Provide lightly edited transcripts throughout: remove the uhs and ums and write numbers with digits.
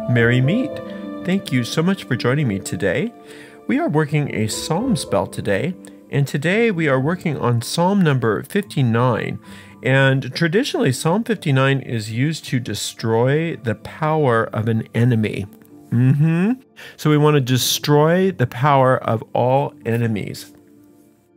Merry meet. Thank you so much for joining me today. We are working a psalm spell today, and today we are working on Psalm number 59. And traditionally, Psalm 59 is used to destroy the power of an enemy. So we want to destroy the power of all enemies.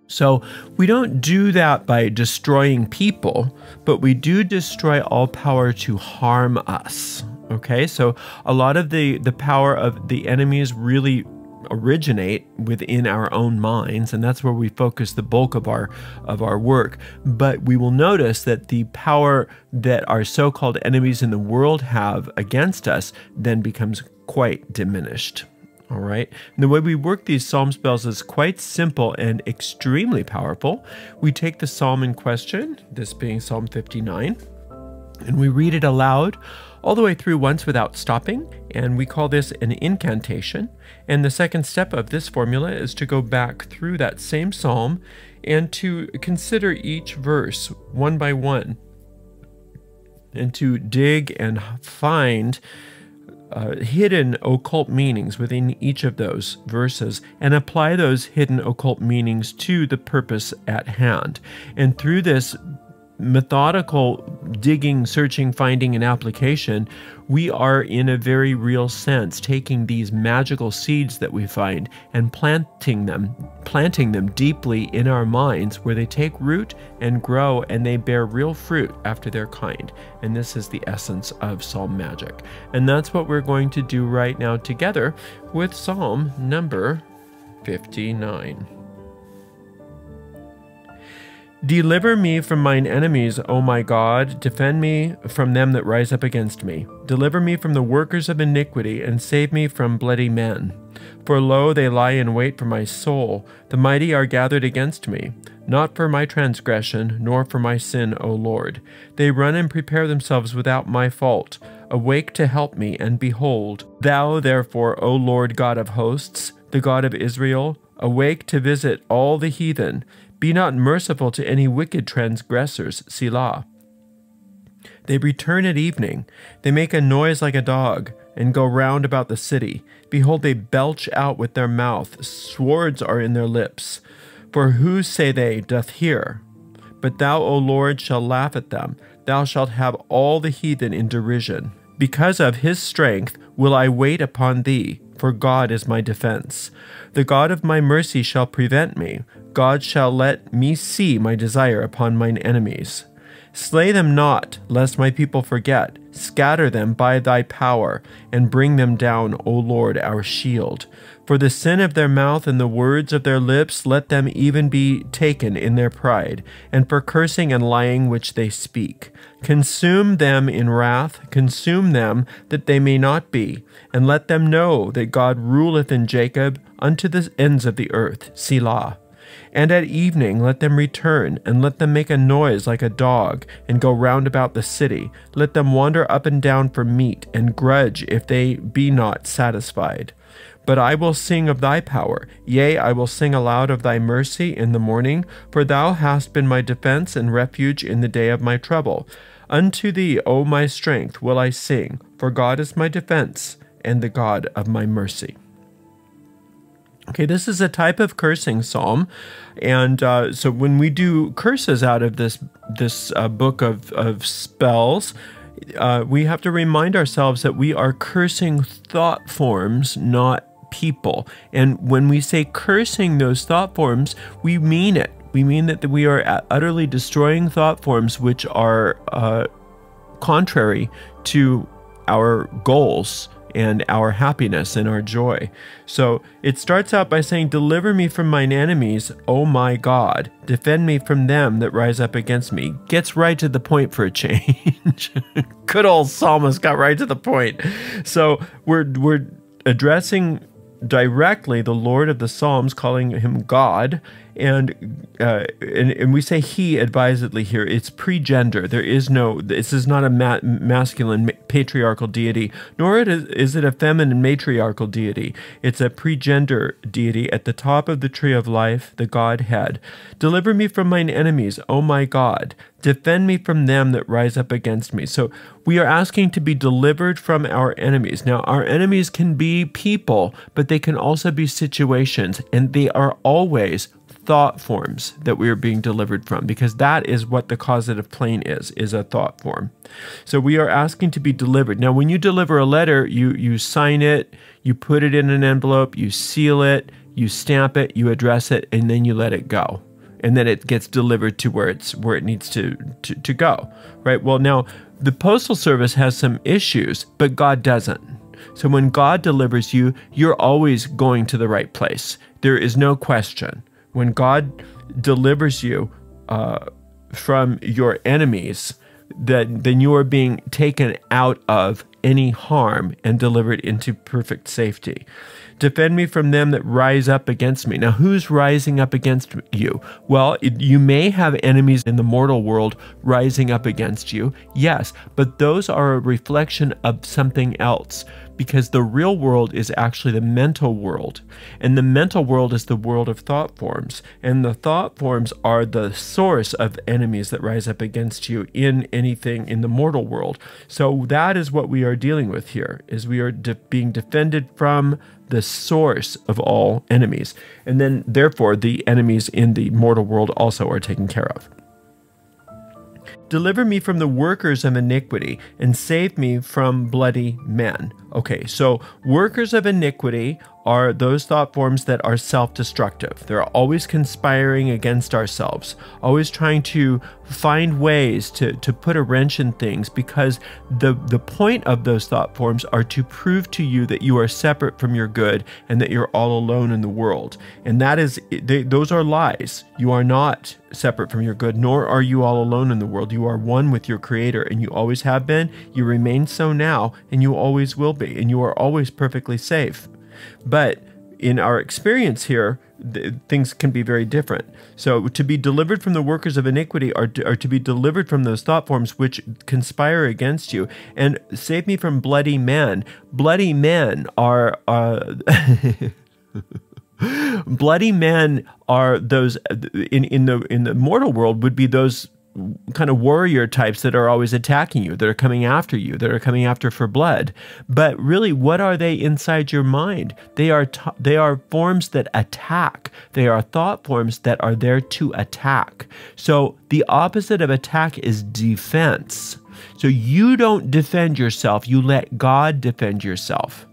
So we don't do that by destroying people, but we do destroy all power to harm us. Okay, so a lot of the power of the enemies really originate within our own minds, and that's where we focus the bulk of our work. But we will notice that the power that our so-called enemies in the world have against us then becomes quite diminished. All right. And the way we work these psalm spells is quite simple and extremely powerful. We take the psalm in question, this being Psalm 59, and we read it aloud all the way through once without stopping, and we call this an incantation. And the second step of this formula is to go back through that same psalm and to consider each verse one by one, and to dig and find hidden occult meanings within each of those verses and apply those hidden occult meanings to the purpose at hand. And through this methodical digging, searching, finding, and application, we are in a very real sense taking these magical seeds that we find and planting them deeply in our minds, where they take root and grow and they bear real fruit after their kind. And this is the essence of psalm magic. And that's what we're going to do right now together with Psalm number 59. Deliver me from mine enemies, O my God. Defend me from them that rise up against me. Deliver me from the workers of iniquity, and save me from bloody men. For lo, they lie in wait for my soul. The mighty are gathered against me. Not for my transgression, nor for my sin, O Lord. They run and prepare themselves without my fault. Awake to help me, and behold. Thou therefore, O Lord God of hosts, the God of Israel, awake to visit all the heathen. Be not merciful to any wicked transgressors, Selah. They return at evening. They make a noise like a dog, and go round about the city. Behold, they belch out with their mouth. Swords are in their lips. For who, say they, doth hear? But thou, O Lord, shalt laugh at them. Thou shalt have all the heathen in derision. Because of his strength will I wait upon thee, for God is my defense. The God of my mercy shall prevent me. God shall let me see my desire upon mine enemies. Slay them not, lest my people forget. Scatter them by thy power, and bring them down, O Lord, our shield. For the sin of their mouth and the words of their lips, let them even be taken in their pride, and for cursing and lying which they speak. Consume them in wrath, consume them, that they may not be, and let them know that God ruleth in Jacob unto the ends of the earth, Selah. And at evening let them return, and let them make a noise like a dog, and go round about the city. Let them wander up and down for meat, and grudge if they be not satisfied. But I will sing of thy power, yea, I will sing aloud of thy mercy in the morning, for thou hast been my defense and refuge in the day of my trouble. Unto thee, O my strength, will I sing, for God is my defense, and the God of my mercy. Okay, this is a type of cursing psalm, and so when we do curses out of this book of spells, we have to remind ourselves that we are cursing thought forms, not people. And when we say cursing those thought forms, we mean it. We mean that we are utterly destroying thought forms which are contrary to our goals and our happiness and our joy. So it starts out by saying, deliver me from mine enemies, O my God. Defend me from them that rise up against me. Gets right to the point for a change. Good old psalmist got right to the point. So we're addressing directly the Lord of the Psalms, calling him God, and we say he advisedly here. It's pre-gender. There is no, this is not a masculine patriarchal deity, nor is it a feminine matriarchal deity. It's a pre-gender deity at the top of the tree of life, the Godhead. Deliver me from mine enemies, O my God. Defend me from them that rise up against me. So we are asking to be delivered from our enemies. Now, our enemies can be people, but they can also be situations, and they are always thought forms that we are being delivered from, because that is what the causative plane is a thought form. So we are asking to be delivered. Now, when you deliver a letter, you sign it, you put it in an envelope, you seal it, you stamp it, you address it, and then you let it go. And then it gets delivered to where it needs to go, right? Well, now, the Postal Service has some issues, but God doesn't. So when God delivers you, you're always going to the right place. There is no question. When God delivers you from your enemies, then you are being taken out of any harm and delivered into perfect safety. Defend me from them that rise up against me. Now, who's rising up against you? Well, you may have enemies in the mortal world rising up against you, yes, but those are a reflection of something else, because the real world is actually the mental world, and the mental world is the world of thought forms, and the thought forms are the source of enemies that rise up against you in anything in the mortal world. So that is what we are dealing with here, is we are being defended from the source of all enemies. And then, therefore, the enemies in the mortal world also are taken care of. Deliver me from the workers of iniquity, and save me from bloody men. Okay, so workers of iniquity are those thought forms that are self-destructive. They're always conspiring against ourselves, always trying to find ways to put a wrench in things, because the point of those thought forms are to prove to you that you are separate from your good and that you're all alone in the world. And that is, those are lies. You are not separate from your good, nor are you all alone in the world. You are one with your Creator, and you always have been, you remain so now, and you always will be, and you are always perfectly safe. But in our experience here, things can be very different. So to be delivered from the workers of iniquity are to be delivered from those thought forms which conspire against you, and save me from bloody men. Bloody men are bloody men are those in the mortal world would be those kind of warrior types that are always attacking you, that are coming after you, that are coming after for blood. But really, what are they inside your mind? They are forms that attack. They are thought forms that are there to attack. So the opposite of attack is defense. So you don't defend yourself, you let God defend yourself.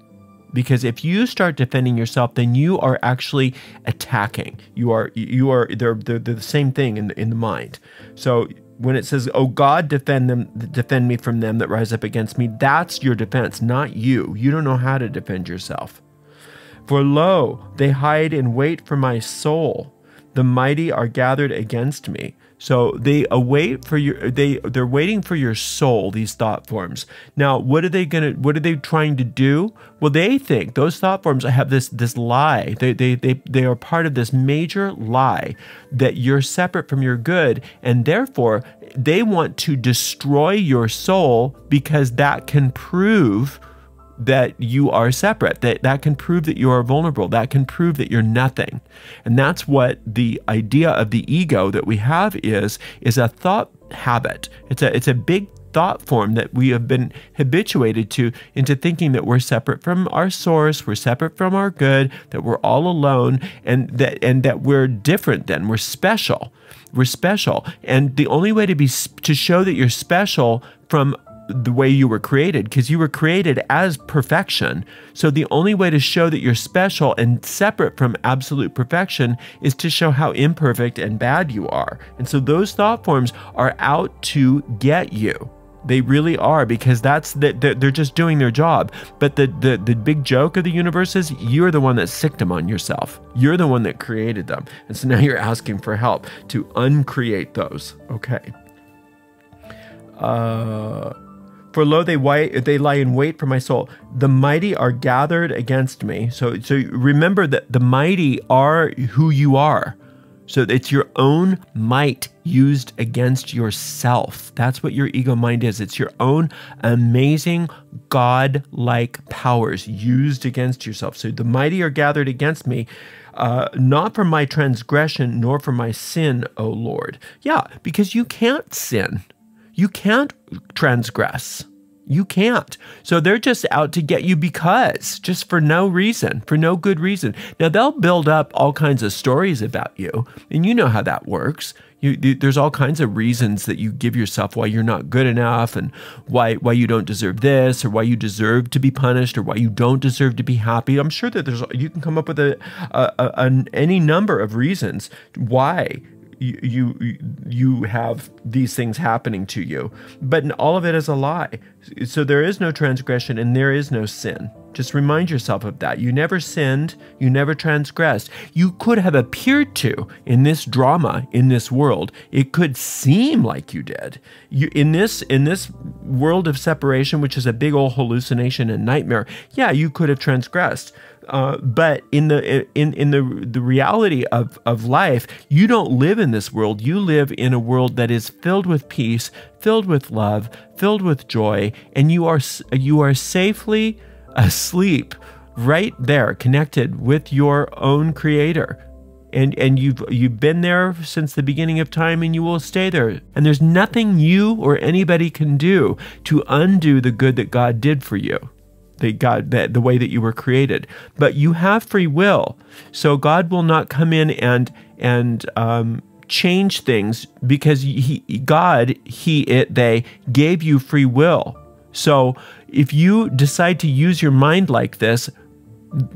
Because if you start defending yourself, then you are actually attacking. They're the same thing in the mind. So when it says, "Oh God, defend me from them that rise up against me," that's your defense, not you. You don't know how to defend yourself. For lo, they hide in wait for my soul. The mighty are gathered against me. So they're waiting for your soul, these thought forms. Now, what are they trying to do? Well, they think those thought forms have this lie. They are part of this major lie that you're separate from your good, and therefore they want to destroy your soul, because that can prove that you are separate, that can prove that you are vulnerable, that can prove that you're nothing. And that's what the idea of the ego that we have is a thought habit. It's a big thought form that we have been habituated to, into thinking that we're separate from our source, we're separate from our good, that we're all alone, and that we're different, then we're special. We're special. And the only way to show that you're special from the way you were created, because you were created as perfection. So the only way to show that you're special and separate from absolute perfection is to show how imperfect and bad you are. And so those thought forms are out to get you. They really are, because they're just doing their job. But the big joke of the universe is you're the one that sicked them on yourself. You're the one that created them. And so now you're asking for help to uncreate those. Okay. For lo, they lie in wait for my soul. The mighty are gathered against me. So remember that the mighty are who you are. So it's your own might used against yourself. That's what your ego mind is. It's your own amazing God-like powers used against yourself. So the mighty are gathered against me, not for my transgression, nor for my sin, O Lord. Yeah, because you can't sin. You can't transgress. You can't. So they're just out to get you just for no reason, for no good reason. Now, they'll build up all kinds of stories about you, and you know how that works. There's all kinds of reasons that you give yourself why you're not good enough, and why you don't deserve this, or why you deserve to be punished, or why you don't deserve to be happy. I'm sure that you can come up with any number of reasons why you have these things happening to you, but all of it is a lie. So there is no transgression and there is no sin. Just remind yourself of that. You never sinned, you never transgressed. You could have appeared to in this drama, in this world. It could seem like you did. In this world of separation, which is a big old hallucination and nightmare, yeah, you could have transgressed. But in the reality of life, you don't live in this world. You live in a world that is filled with peace, filled with love, filled with joy, and you are safely asleep right there, connected with your own Creator. And you've been there since the beginning of time, and you will stay there. And there's nothing you or anybody can do to undo the good that God did for you. The way that you were created, but you have free will. So God will not come in and change things, because they gave you free will. So if you decide to use your mind like this,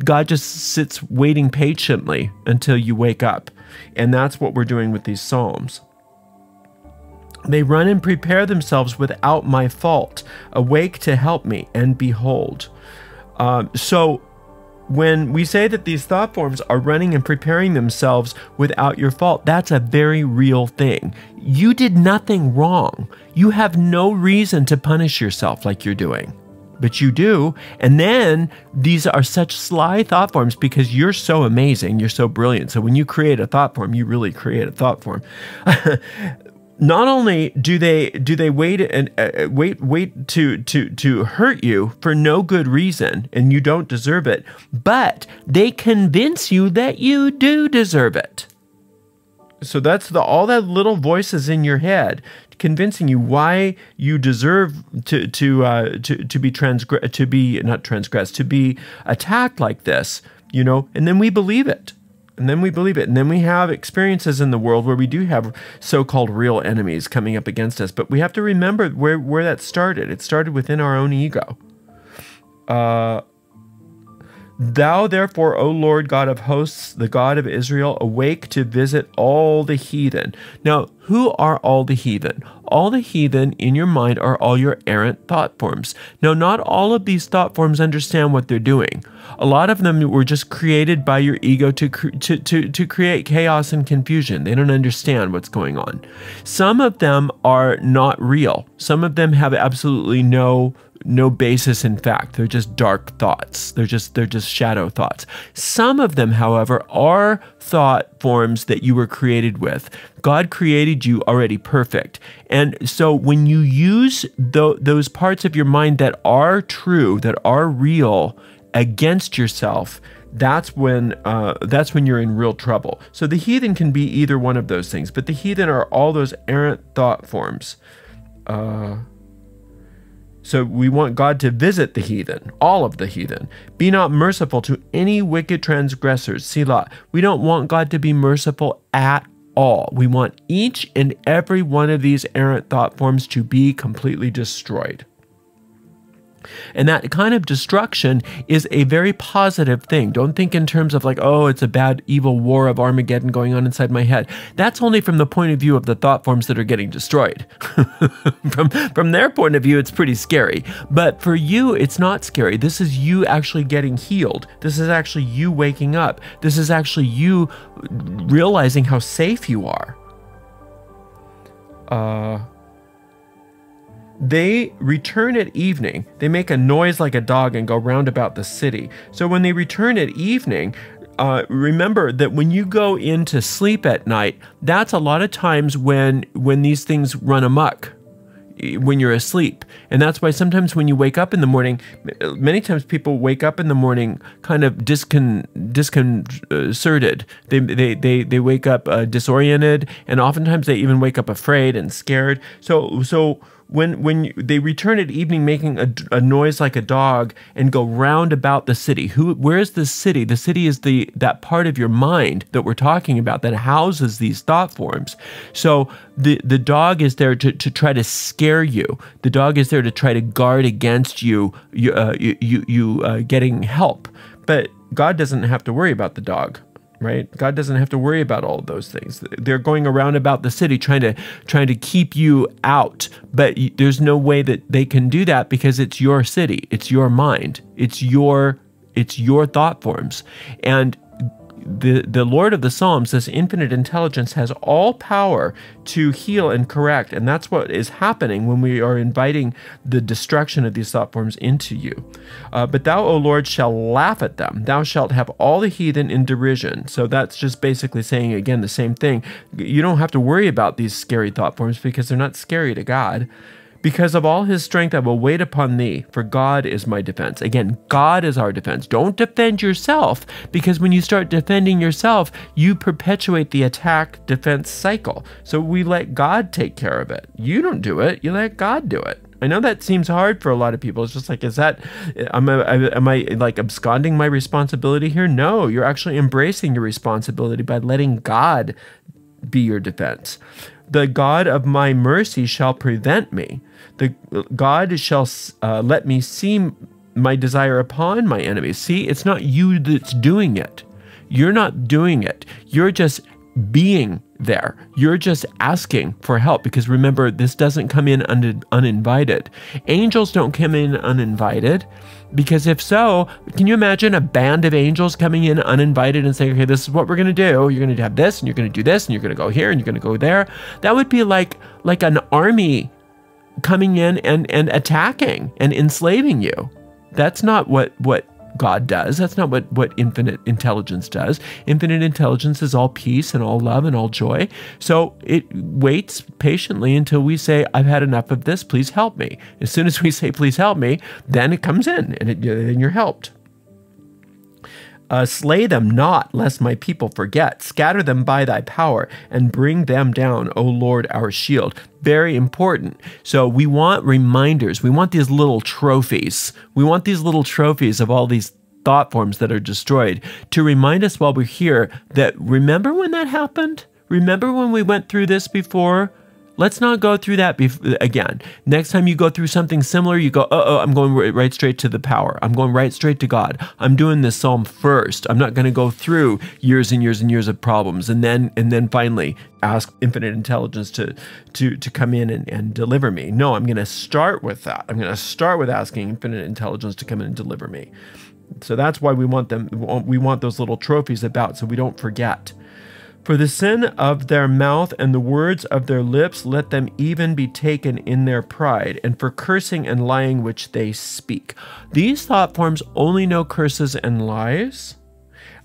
God just sits waiting patiently until you wake up, and that's what we're doing with these Psalms. They run and prepare themselves without my fault. Awake to help me, and behold. So when we say that these thought forms are running and preparing themselves without your fault, that's a very real thing. You did nothing wrong. You have no reason to punish yourself like you're doing. But you do, and then these are such sly thought forms because you're so amazing, you're so brilliant. So when you create a thought form, you really create a thought form. Not only do they wait to hurt you for no good reason, and you don't deserve it, but they convince you that you do deserve it. So that's all that little voices in your head convincing you why you deserve to be attacked like this, you know, and then we believe it. And then we believe it. And then we have experiences in the world where we do have so-called real enemies coming up against us. But we have to remember where that started. It started within our own ego. Thou therefore, O Lord God of hosts, the God of Israel, awake to visit all the heathen. Now, who are all the heathen? All the heathen in your mind are all your errant thought forms. Now, not all of these thought forms understand what they're doing. A lot of them were just created by your ego to create chaos and confusion. They don't understand what's going on. Some of them are not real. Some of them have absolutely no basis in fact. They're just dark thoughts. They're just shadow thoughts. Some of them, however, are thought forms that you were created with. God created you already perfect. And so when you use those parts of your mind that are true, that are real, against yourself, that's when you're in real trouble. So the heathen can be either one of those things, but the heathen are all those errant thought forms. So we want God to visit the heathen, all of the heathen. Be not merciful to any wicked transgressors, Selah. We don't want God to be merciful at all. We want each and every one of these errant thought forms to be completely destroyed. And that kind of destruction is a very positive thing. Don't think in terms of like, oh, it's a bad, evil war of Armageddon going on inside my head. That's only from the point of view of the thought forms that are getting destroyed. From their point of view, it's pretty scary. But for you, it's not scary. This is you actually getting healed. This is actually you waking up. This is actually you realizing how safe you are. They return at evening. They make a noise like a dog and go round about the city. So when they return at evening, remember that when you go into sleep at night, that's a lot of times when these things run amok, when you're asleep. And that's why sometimes when you wake up in the morning, many times people wake up in the morning kind of disconcerted. They wake up disoriented, and oftentimes they even wake up afraid and scared. So they return at evening, making a noise like a dog, and go round about the city. Where's the city? The city is that part of your mind that we're talking about that houses these thought forms. So the dog is there to try to scare you. The dog is there to try to guard against you getting help. But God doesn't have to worry about the dog. Right? God doesn't have to worry about all of those things. They're going around about the city trying to keep you out, but there's no way that they can do that because it's your city, it's your mind, it's your thought forms. And the Lord of the Psalms, this infinite intelligence, has all power to heal and correct, and that's what is happening when we are inviting the destruction of these thought forms into you. But thou, O Lord, shalt laugh at them. Thou shalt have all the heathen in derision. So that's just basically saying, again, the same thing. You don't have to worry about these scary thought forms because they're not scary to God. Because of all his strength, I will wait upon thee, for God is my defense. Again, God is our defense. Don't defend yourself, because when you start defending yourself, you perpetuate the attack-defense cycle. So we let God take care of it. You don't do it. You let God do it. I know that seems hard for a lot of people. It's just like, am I like absconding my responsibility here? No, you're actually embracing your responsibility by letting God be your defense. The God of my mercy shall prevent me. The God shall let me see my desire upon my enemies. See, it's not you that's doing it. You're not doing it. You're just being there. You're just asking for help, because remember, this doesn't come in uninvited. Angels don't come in uninvited, because if so, can you imagine a band of angels coming in uninvited and saying, okay, this is what we're going to do. You're going to have this, and you're going to do this, and you're going to go here, and you're going to go there. That would be like an army coming in and attacking and enslaving you. That's not what God does. That's not what infinite intelligence does. Infinite intelligence is all peace and all love and all joy. So it waits patiently until we say, I've had enough of this, please help me. As soon as we say, please help me, then it comes in and then you're helped. Slay them not, lest my people forget. Scatter them by thy power, and bring them down, O Lord, our shield. Very important. So we want reminders. We want these little trophies. We want these little trophies of all these thought forms that are destroyed to remind us while we're here that, remember when that happened? Remember when we went through this before? Let's not go through that again. Next time you go through something similar, you go, I'm going right straight to the power. I'm going right straight to God. I'm doing this psalm first. I'm not going to go through years and years and years of problems and then finally ask infinite intelligence to come in and deliver me. No, I'm going to start with that. I'm going to start with asking infinite intelligence to come in and deliver me. So that's why we want them. We want those little trophies about, so we don't forget. For the sin of their mouth and the words of their lips, let them even be taken in their pride, and for cursing and lying which they speak. These thought forms only know curses and lies.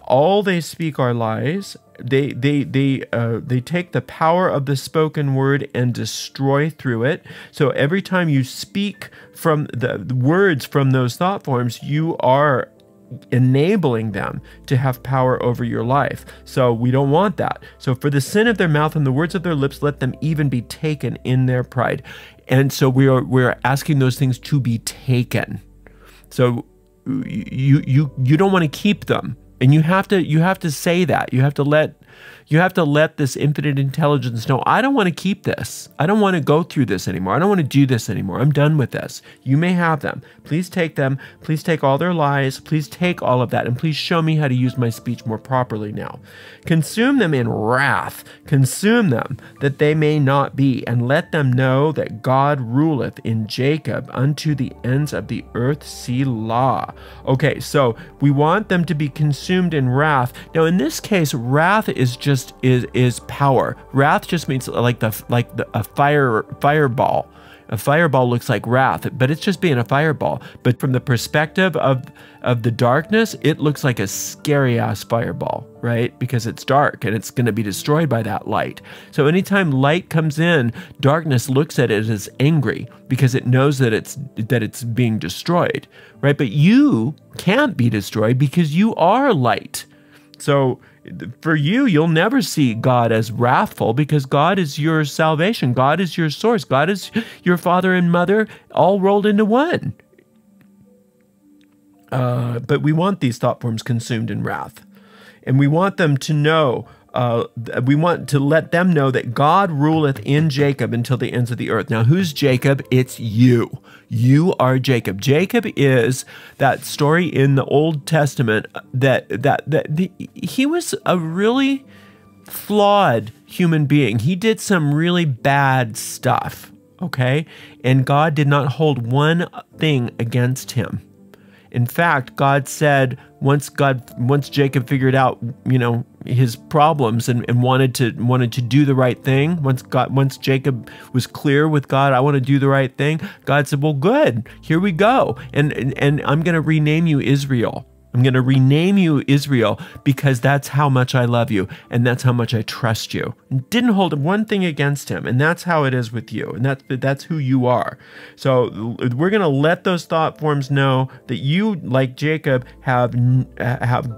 All they speak are lies. They take the power of the spoken word and destroy through it. So every time you speak from the words from those thought forms, you are enabling them to have power over your life. So we don't want that. So for the sin of their mouth and the words of their lips, let them even be taken in their pride. And so we're asking those things to be taken. So you don't want to keep them, and you have to say that. You have to let this infinite intelligence know, I don't want to keep this. I don't want to go through this anymore. I don't want to do this anymore. I'm done with this. You may have them. Please take them. Please take all their lies. Please take all of that. And please show me how to use my speech more properly now. Consume them in wrath. Consume them that they may not be. And let them know that God ruleth in Jacob unto the ends of the earth. Selah. Okay, so we want them to be consumed in wrath. Now, in this case, wrath is just is power. Wrath just means like a fireball. A fireball looks like wrath, but it's just being a fireball. But from the perspective of the darkness, it looks like a scary ass fireball, right? Because it's dark and it's going to be destroyed by that light. So anytime light comes in, darkness looks at it as angry because it knows that it's being destroyed, right? But you can't be destroyed because you are light. So for you, you'll never see God as wrathful because God is your salvation. God is your source. God is your father and mother all rolled into one. But we want these thought forms consumed in wrath. And we want them to know, we want to let them know that God ruleth in Jacob until the ends of the earth. Now, who's Jacob? It's you. You are Jacob. Jacob is that story in the Old Testament that he was a really flawed human being. He did some really bad stuff, okay? And God did not hold one thing against him. In fact, God said once Jacob figured out, his problems and wanted to do the right thing, once Jacob was clear with God, I want to do the right thing, God said, well, good, here we go. And I'm going to rename you Israel. I'm going to rename you Israel because that's how much I love you and that's how much I trust you. Didn't hold one thing against him, and that's how it is with you, and that's who you are. So we're going to let those thought forms know that you, like Jacob, have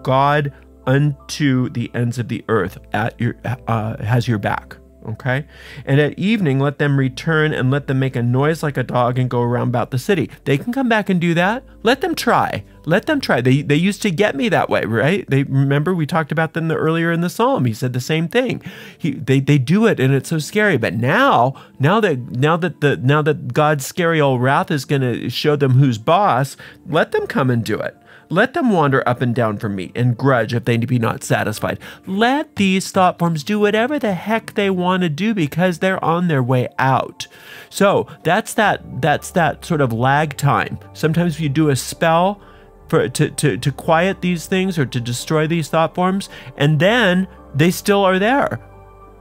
God unto the ends of the earth has your back. Okay? And at evening, let them return and let them make a noise like a dog and go around about the city. They can come back and do that. Let them try. Let them try. They used to get me that way, right? Remember we talked about them earlier in the Psalm. He said the same thing. They do it, and it's so scary. But now that God's scary old wrath is going to show them who's boss, let them come and do it. Let them wander up and down from me and grudge if they be not satisfied. Let these thought forms do whatever the heck they want to do because they're on their way out. So that's that sort of lag time. Sometimes you do a spell to quiet these things or to destroy these thought forms, and then they still are there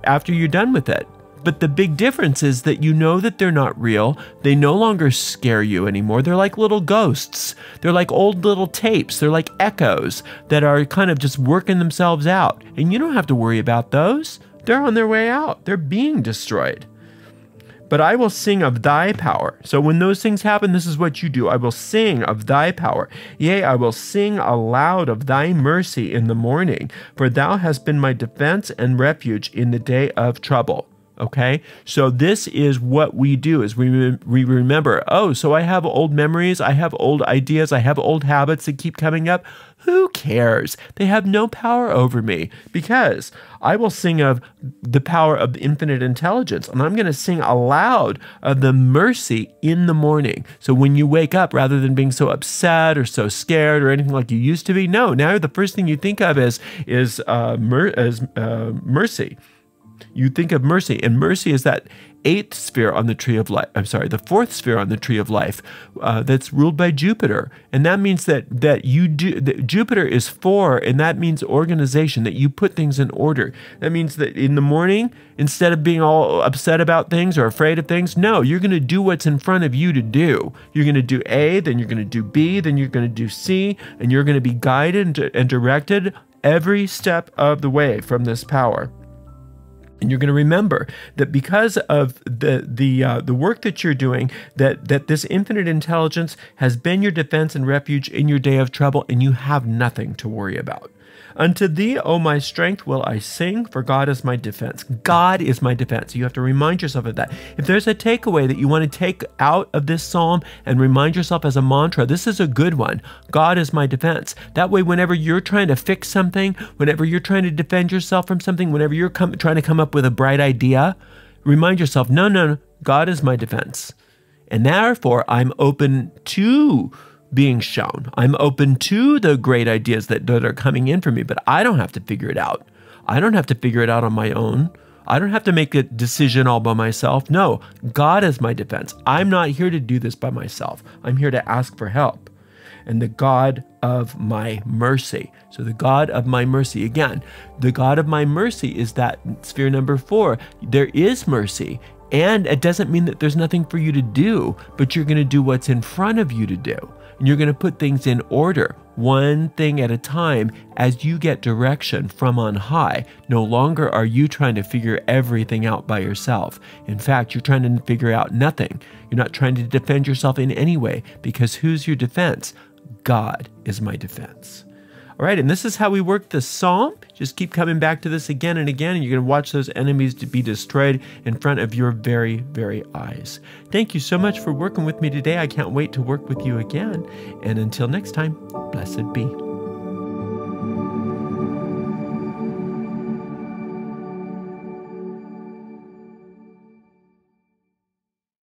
after you're done with it. But the big difference is that you know that they're not real. They no longer scare you anymore. They're like little ghosts. They're like old little tapes. They're like echoes that are kind of just working themselves out. And you don't have to worry about those. They're on their way out. They're being destroyed. But I will sing of thy power. So when those things happen, this is what you do. I will sing of thy power. Yea, I will sing aloud of thy mercy in the morning. For thou hast been my defense and refuge in the day of trouble. Okay, so this is what we do is we remember, oh, so I have old memories, I have old ideas, I have old habits that keep coming up. Who cares? They have no power over me because I will sing of the power of infinite intelligence, and I'm going to sing aloud of the mercy in the morning. So when you wake up, rather than being so upset or so scared or anything like you used to be, no, now the first thing you think of is mercy. You think of mercy, and mercy is that eighth sphere on the tree of life. I'm sorry, the fourth sphere on the tree of life that's ruled by Jupiter, and that means that Jupiter is 4, and that means organization. That you put things in order. That means that in the morning, instead of being all upset about things or afraid of things, no, you're going to do what's in front of you to do. You're going to do A, then you're going to do B, then you're going to do C, and you're going to be guided and directed every step of the way from this power. And you're going to remember that because of the work that you're doing, that this infinite intelligence has been your defense and refuge in your day of trouble, and you have nothing to worry about. Unto thee, O my strength, will I sing, for God is my defense. God is my defense. You have to remind yourself of that. If there's a takeaway that you want to take out of this psalm and remind yourself as a mantra, this is a good one. God is my defense. That way, whenever you're trying to fix something, whenever you're trying to defend yourself from something, whenever you're trying to come up with a bright idea, remind yourself, no, God is my defense. And therefore, I'm open to being shown. I'm open to the great ideas that are coming in for me, but I don't have to figure it out. I don't have to figure it out on my own. I don't have to make a decision all by myself. No, God is my defense. I'm not here to do this by myself. I'm here to ask for help. And the God of my mercy. So the God of my mercy, again, the God of my mercy is that sphere number 4. There is mercy. And it doesn't mean that there's nothing for you to do, but you're going to do what's in front of you to do. And you're going to put things in order, one thing at a time, as you get direction from on high. No longer are you trying to figure everything out by yourself. In fact, you're trying to figure out nothing. You're not trying to defend yourself in any way, because who's your defense? God is my defense. All right, and this is how we work the psalm. Just keep coming back to this again and again, and you're going to watch those enemies to be destroyed in front of your very, very eyes. Thank you so much for working with me today. I can't wait to work with you again. And until next time, blessed be.